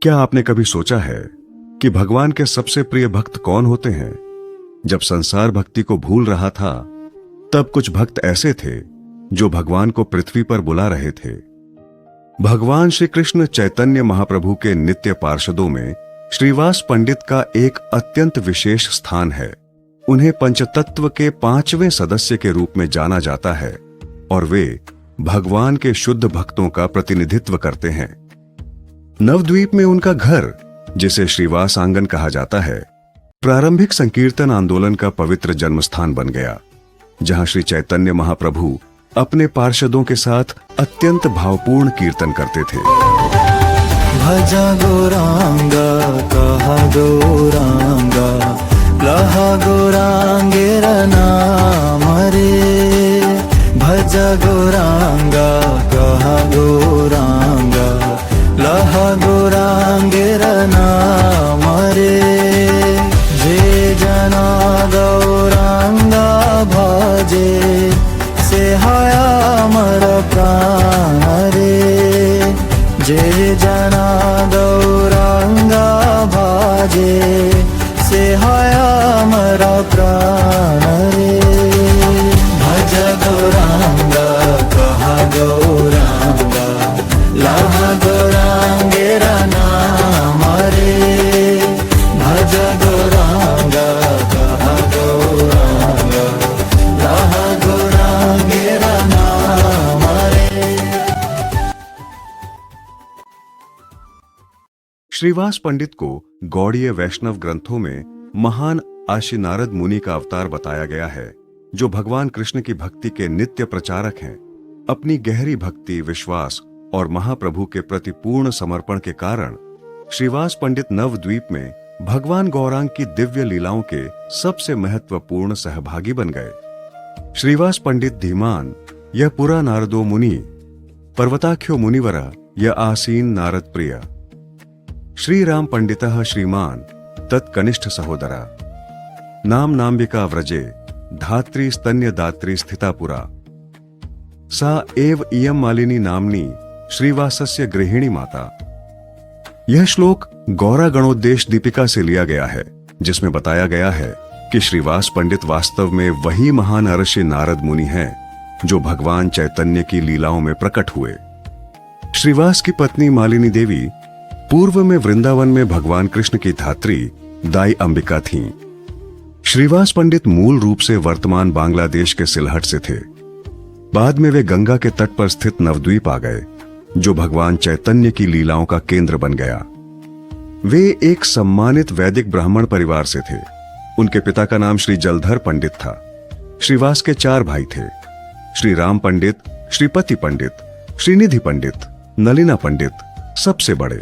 क्या आपने कभी सोचा है कि भगवान के सबसे प्रिय भक्त कौन होते हैं? जब संसार भक्ति को भूल रहा था, तब कुछ भक्त ऐसे थे जो भगवान को पृथ्वी पर बुला रहे थे। भगवान श्री कृष्ण चैतन्य महाप्रभु के नित्य पार्षदों में श्रीवास पंडित का एक अत्यंत विशेष स्थान है। उन्हें पंचतत्व के 5वें सदस्य के रूप में जाना जाता है और वे भगवान के शुद्ध भक्तों का प्रतिनिधित्व करते हैं। नवद्वीप में उनका घर, जिसे श्रीवास आंगन कहा जाता है, प्रारंभिक संकीर्तन आंदोलन का पवित्र जन्मस्थान बन गया, जहां श्री चैतन्य महाप्रभु अपने पार्षदों के साथ अत्यंत भावपूर्ण कीर्तन करते थे। भजा गौरांगा कहा गौरांगा लहा गौरांगेर नाम रे। भजा गौरांगा कहा गौरांगा लहा गौरांगेर नाम रे। जे जना गौरांगा भजे से हाया मर प्राण रे। जे जना गौरांगा भाजे से हाया मर प्राण रे। भज गौरांगा कहा गौरांगा लहा गौरांगेर नाम रे। भज गौरांगा कहा गौरांगा लहा गौरांगेर नाम रे। श्रीवास पंडित को गौड़ीय वैष्णव ग्रंथों में महान आशि नारद मुनि का अवतार बताया गया है, जो भगवान कृष्ण की भक्ति के नित्य प्रचारक हैं। अपनी गहरी भक्ति, विश्वास और महाप्रभु के प्रति पूर्ण समर्पण के कारण श्रीवास पंडित नवद्वीप में भगवान गौरांग की दिव्य लीलाओं के सबसे महत्वपूर्ण सहभागी बन गए। श्रीवास पंडित धीमान यह पुरा नारदो मुनि, पर्वताख्यो मुनिवर यह आसीन नारद प्रिय। श्री राम पंडितः श्रीमान तत्कनिष्ठ सहोदरा। नाम नाम्बिका व्रजे धात्री स्तन्य दात्री स्थिता पुरा। सा एव इयम मालिनी नामनी श्रीवासस्य गृहिणी माता। यह श्लोक गौरा गणोद्देश दीपिका से लिया गया है, जिसमें बताया गया है कि श्रीवास पंडित वास्तव में वही महान ऋषि नारद मुनि हैं जो भगवान चैतन्य की लीलाओं में प्रकट हुए। श्रीवास की पत्नी मालिनी देवी पूर्व में वृंदावन में भगवान कृष्ण की धात्री दाई अंबिका थीं। श्रीवास पंडित मूल रूप से वर्तमान बांग्लादेश के सिलहट से थे। बाद में वे गंगा के तट पर स्थित नवद्वीप आ गए, जो भगवान चैतन्य की लीलाओं का केंद्र बन गया। वे एक सम्मानित वैदिक ब्राह्मण परिवार से थे। उनके पिता का नाम श्री जलधर पंडित था। श्रीवास के 4 भाई थे: श्री राम पंडित, श्रीपति पंडित, श्रीनिधि पंडित, नलिना पंडित सबसे बड़े,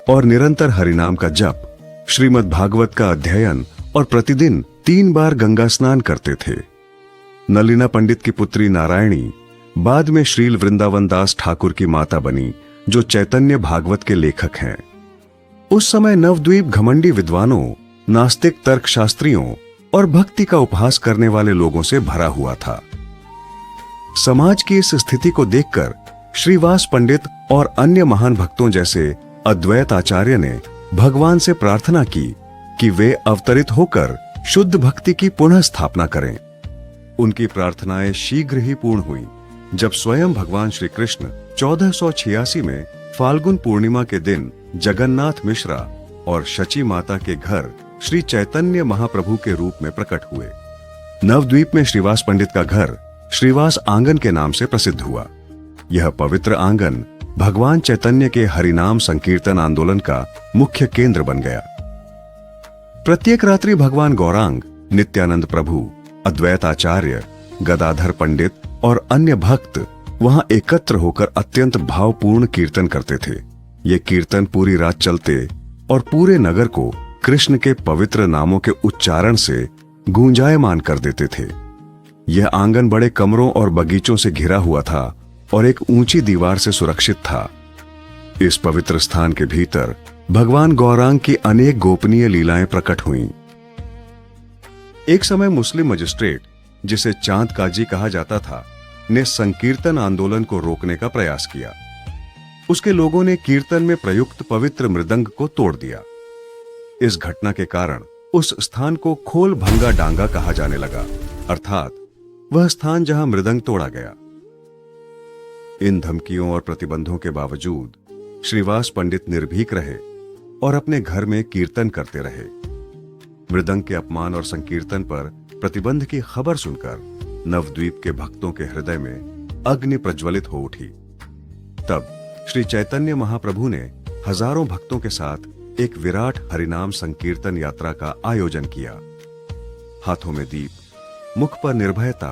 और निरंतर हरिनाम का जप, श्रीमद् भागवत का अध्ययन और प्रतिदिन 3 बार गंगा स्नान करते थे। नलिना पंडित की पुत्री नारायणी बाद में श्रील वृंदावन दास ठाकुर की माता बनी, जो चैतन्य भागवत के लेखक हैं। उस समय नवद्वीप घमंडी विद्वानों, नास्तिक तर्कशास्त्रियों और भक्ति का उपहास करने वाले लोगों से भरा हुआ था। समाज की इस स्थिति को देखकर श्रीवास पंडित और अन्य महान भक्तों जैसे अद्वैत आचार्य ने भगवान से प्रार्थना की कि वे अवतरित होकर शुद्ध भक्ति की पुनः स्थापना करें। उनकी प्रार्थनाएं शीघ्र ही पूर्ण हुई, जब स्वयं भगवान श्री कृष्ण 1486 में फाल्गुन पूर्णिमा के दिन जगन्नाथ मिश्रा और शची माता के घर श्री चैतन्य महाप्रभु के रूप में प्रकट हुए। नवद्वीप में श्रीवास पंडित का घर श्रीवास आंगन के नाम से प्रसिद्ध हुआ। यह पवित्र आंगन भगवान चैतन्य के हरिनाम संकीर्तन आंदोलन का मुख्य केंद्र बन गया। प्रत्येक रात्रि भगवान गौरांग, नित्यानंद प्रभु, अद्वैत आचार्य, गदाधर पंडित और अन्य भक्त वहां एकत्र होकर अत्यंत भावपूर्ण कीर्तन करते थे। ये कीर्तन पूरी रात चलते और पूरे नगर को कृष्ण के पवित्र नामों के उच्चारण से गूंजायमान कर देते थे। यह आंगन बड़े कमरों और बगीचों से घिरा हुआ था और एक ऊंची दीवार से सुरक्षित था। इस पवित्र स्थान के भीतर भगवान गौरांग की अनेक गोपनीय लीलाएं प्रकट हुईं। एक समय मुस्लिम मजिस्ट्रेट, जिसे चांद काजी कहा जाता था, ने संकीर्तन आंदोलन को रोकने का प्रयास किया। उसके लोगों ने कीर्तन में प्रयुक्त पवित्र मृदंग को तोड़ दिया। इस घटना के कारण उस स्थान को खोल भंगा डांगा कहा जाने लगा, अर्थात वह स्थान जहां मृदंग तोड़ा गया। इन धमकियों और प्रतिबंधों के बावजूद श्रीवास पंडित निर्भीक रहे और अपने घर में कीर्तन करते रहे। मृदंग के अपमान और संकीर्तन पर प्रतिबंध की खबर सुनकर नवद्वीप के भक्तों के हृदय में अग्नि प्रज्वलित हो उठी। तब श्री चैतन्य महाप्रभु ने हजारों भक्तों के साथ एक विराट हरिनाम संकीर्तन यात्रा का आयोजन किया। हाथों में दीप, मुख पर निर्भयता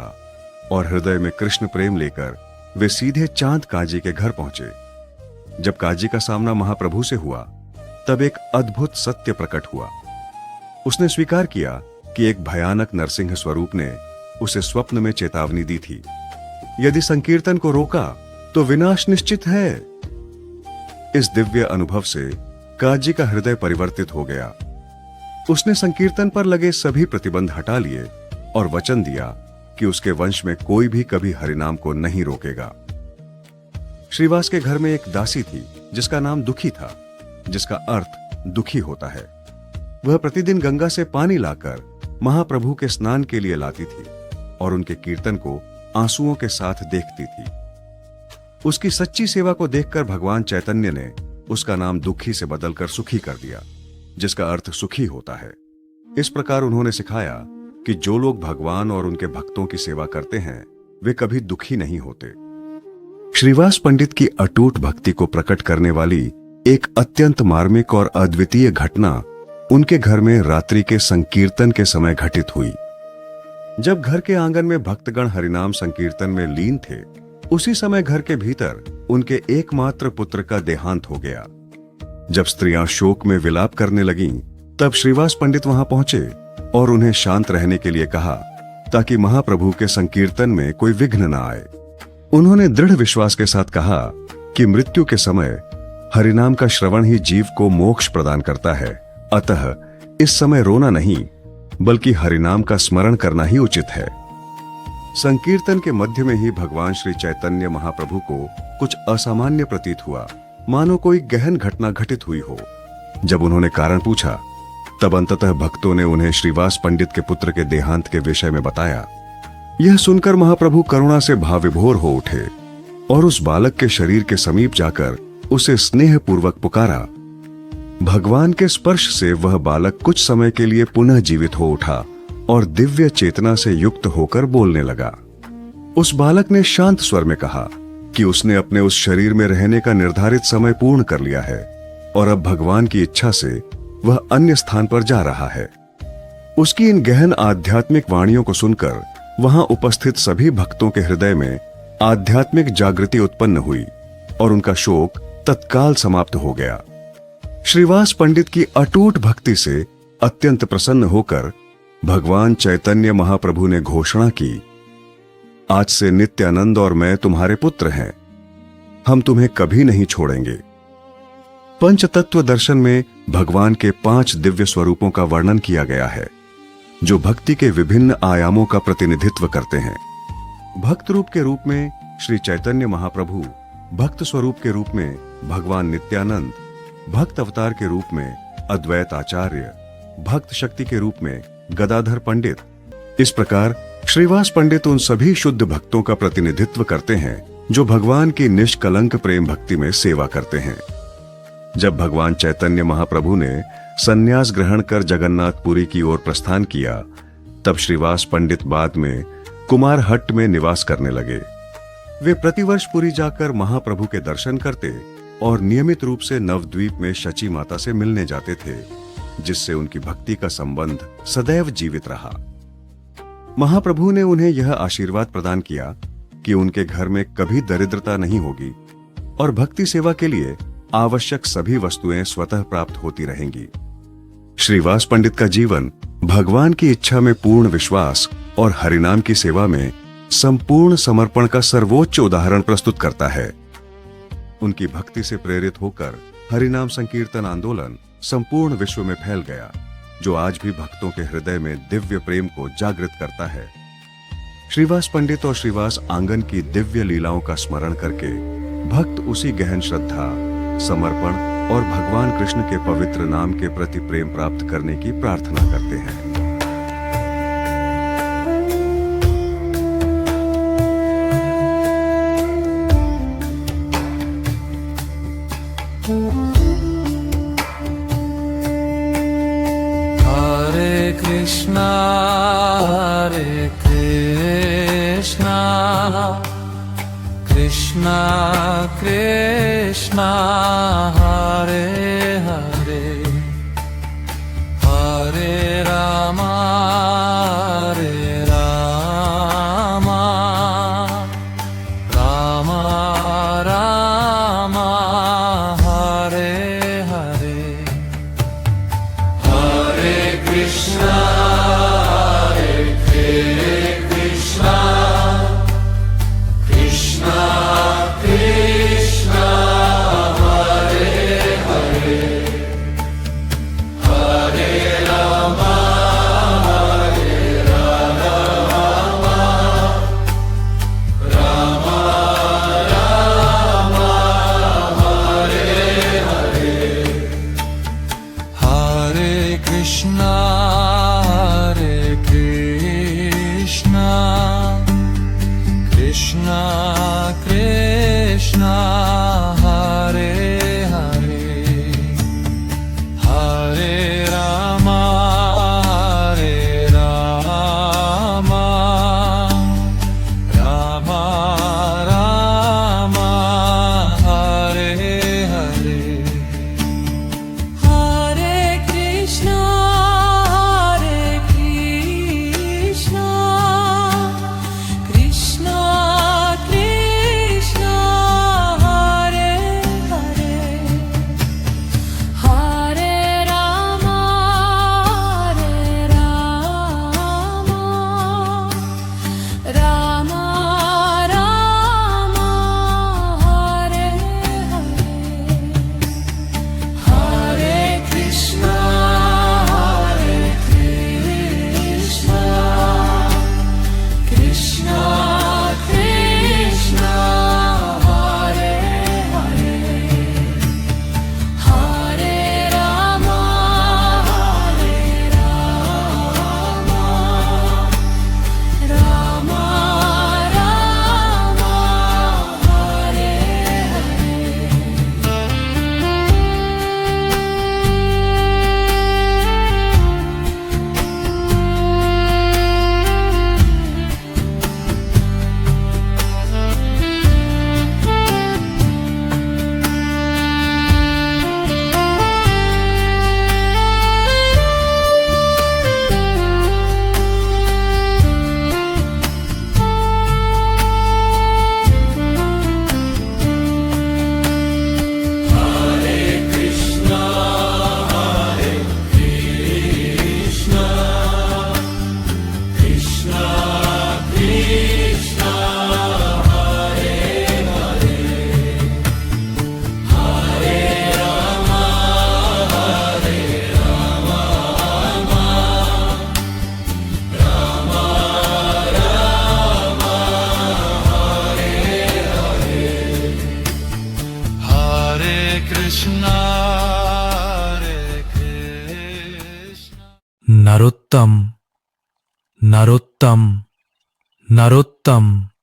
और हृदय में कृष्ण प्रेम लेकर वे सीधे चांद काजी के घर पहुंचे। जब काजी का सामना महाप्रभु से हुआ, तब एक अद्भुत सत्य प्रकट हुआ। उसने स्वीकार किया कि एक भयानक नरसिंह स्वरूप ने उसे स्वप्न में चेतावनी दी थी, यदि संकीर्तन को रोका तो विनाश निश्चित है। इस दिव्य अनुभव से काजी का हृदय परिवर्तित हो गया। उसने संकीर्तन पर लगे सभी प्रतिबंध हटा लिए और वचन दिया कि उसके वंश में कोई भी कभी हरिनाम को नहीं रोकेगा। श्रीवास के घर में एक दासी थी जिसका नाम दुखी था, जिसका अर्थ दुखी होता है। वह प्रतिदिन गंगा से पानी लाकर महाप्रभु के स्नान के लिए लाती थी और उनके कीर्तन को आंसुओं के साथ देखती थी। उसकी सच्ची सेवा को देखकर भगवान चैतन्य ने उसका नाम दुखी से बदलकर सुखी कर दिया, जिसका अर्थ सुखी होता है। इस प्रकार उन्होंने सिखाया कि जो लोग भगवान और उनके भक्तों की सेवा करते हैं, वे कभी दुखी नहीं होते। श्रीवास पंडित की अटूट भक्ति को प्रकट करने वाली एक अत्यंत मार्मिक और अद्वितीय घटना उनके घर में रात्रि के संकीर्तन के समय घटित हुई। जब घर के आंगन में भक्तगण हरिनाम संकीर्तन में लीन थे, उसी समय घर के भीतर उनके एकमात्र पुत्र का देहांत हो गया। जब स्त्रियां शोक में विलाप करने लगीं, तब श्रीवास पंडित वहां पहुंचे और उन्हें शांत रहने के लिए कहा, ताकि महाप्रभु के संकीर्तन में कोई विघ्न न आए। उन्होंने दृढ़ विश्वास के साथ कहा कि मृत्यु के समय हरिनाम का श्रवण ही जीव को मोक्ष प्रदान करता है, अतः इस समय रोना नहीं बल्कि हरिनाम का स्मरण करना ही उचित है। संकीर्तन के मध्य में ही भगवान श्री चैतन्य महाप्रभु को कुछ असामान्य प्रतीत हुआ, मानो कोई गहन घटना घटित हुई हो। जब उन्होंने कारण पूछा, तब अंततः भक्तों ने उन्हें श्रीवास पंडित के पुत्र के देहांत के विषय में बताया। यह सुनकर महाप्रभु करुणा से भावविभोर हो उठे और उस बालक के शरीर के समीप जाकर उसे स्नेहपूर्वक पुकारा। भगवान के स्पर्श से वह बालक कुछ समय के लिए पुनः जीवित हो उठा और दिव्य चेतना से युक्त होकर बोलने लगा। उस बालक ने शांत स्वर में कहा कि उसने अपने उस शरीर में रहने का निर्धारित समय पूर्ण कर लिया है और अब भगवान की इच्छा से वह अन्य स्थान पर जा रहा है। उसकी इन गहन आध्यात्मिक वाणियों को सुनकर वहां उपस्थित सभी भक्तों के हृदय में आध्यात्मिक जागृति उत्पन्न हुई और उनका शोक तत्काल समाप्त हो गया। श्रीवास पंडित की अटूट भक्ति से अत्यंत प्रसन्न होकर भगवान चैतन्य महाप्रभु ने घोषणा की, आज से नित्यानंद और मैं तुम्हारे पुत्र हैं, हम तुम्हें कभी नहीं छोड़ेंगे। पंचतत्व दर्शन में भगवान के 5 दिव्य स्वरूपों का वर्णन किया गया है, जो भक्ति के विभिन्न आयामों का प्रतिनिधित्व करते हैं। भक्त रूप के रूप में श्री चैतन्य महाप्रभु, भक्त स्वरूप के रूप में भगवान नित्यानंद, भक्त अवतार के रूप में अद्वैत आचार्य, भक्त शक्ति के रूप में गदाधर पंडित। इस प्रकार श्रीवास पंडित उन सभी शुद्ध भक्तों का प्रतिनिधित्व करते हैं जो भगवान की निष्कलंक प्रेम भक्ति में सेवा करते हैं। जब भगवान चैतन्य महाप्रभु ने संन्यास ग्रहण कर जगन्नाथपुरी की ओर प्रस्थान किया, तब श्रीवास पंडित बाद में कुमारहट्ट में निवास करने लगे। वे प्रतिवर्ष पुरी जाकर महाप्रभु के दर्शन करते और नियमित रूप से नवद्वीप में शची माता से मिलने जाते थे, जिससे उनकी भक्ति का संबंध सदैव जीवित रहा। महाप्रभु ने उन्हें यह आशीर्वाद प्रदान किया कि उनके घर में कभी दरिद्रता नहीं होगी और भक्ति सेवा के लिए आवश्यक सभी वस्तुएं स्वतः प्राप्त होती रहेंगी। श्रीवास पंडित का जीवन भगवान की इच्छा में पूर्ण विश्वास और हरिनाम की सेवा में संपूर्ण समर्पण का सर्वोच्च उदाहरण प्रस्तुत करता है। उनकी भक्ति से प्रेरित होकर हरिनाम संकीर्तन आंदोलन संपूर्ण विश्व में फैल गया, जो आज भी भक्तों के हृदय में दिव्य प्रेम को जागृत करता है। श्रीवास पंडित और श्रीवास आंगन की दिव्य लीलाओं का स्मरण करके भक्त उसी गहन श्रद्धा, समर्पण और भगवान कृष्ण के पवित्र नाम के प्रति प्रेम प्राप्त करने की प्रार्थना करते हैं। Hare Krishna, Krishna Krishna, Hare Hare, Hare Rama, Rama Rama, Hare Hare, Hare Krishna, Krishna Krishna Krishna, Hare Hare, Hare Rama, Rama Rama, Hare Hare, Hare Krishna, Krishna Krishna, Hare Hare, Hare Rama, Rama Rama, Hare Hare, Hare Krishna, Krishna Krishna, Hare Hare, Hare Rama, Rama Rama, Hare Hare, Hare Krishna, Krishna Krishna, Hare Hare, Hare Rama, Rama Rama, Hare Krishna, Hare Krishna. Narottam, Narottam, Narottam.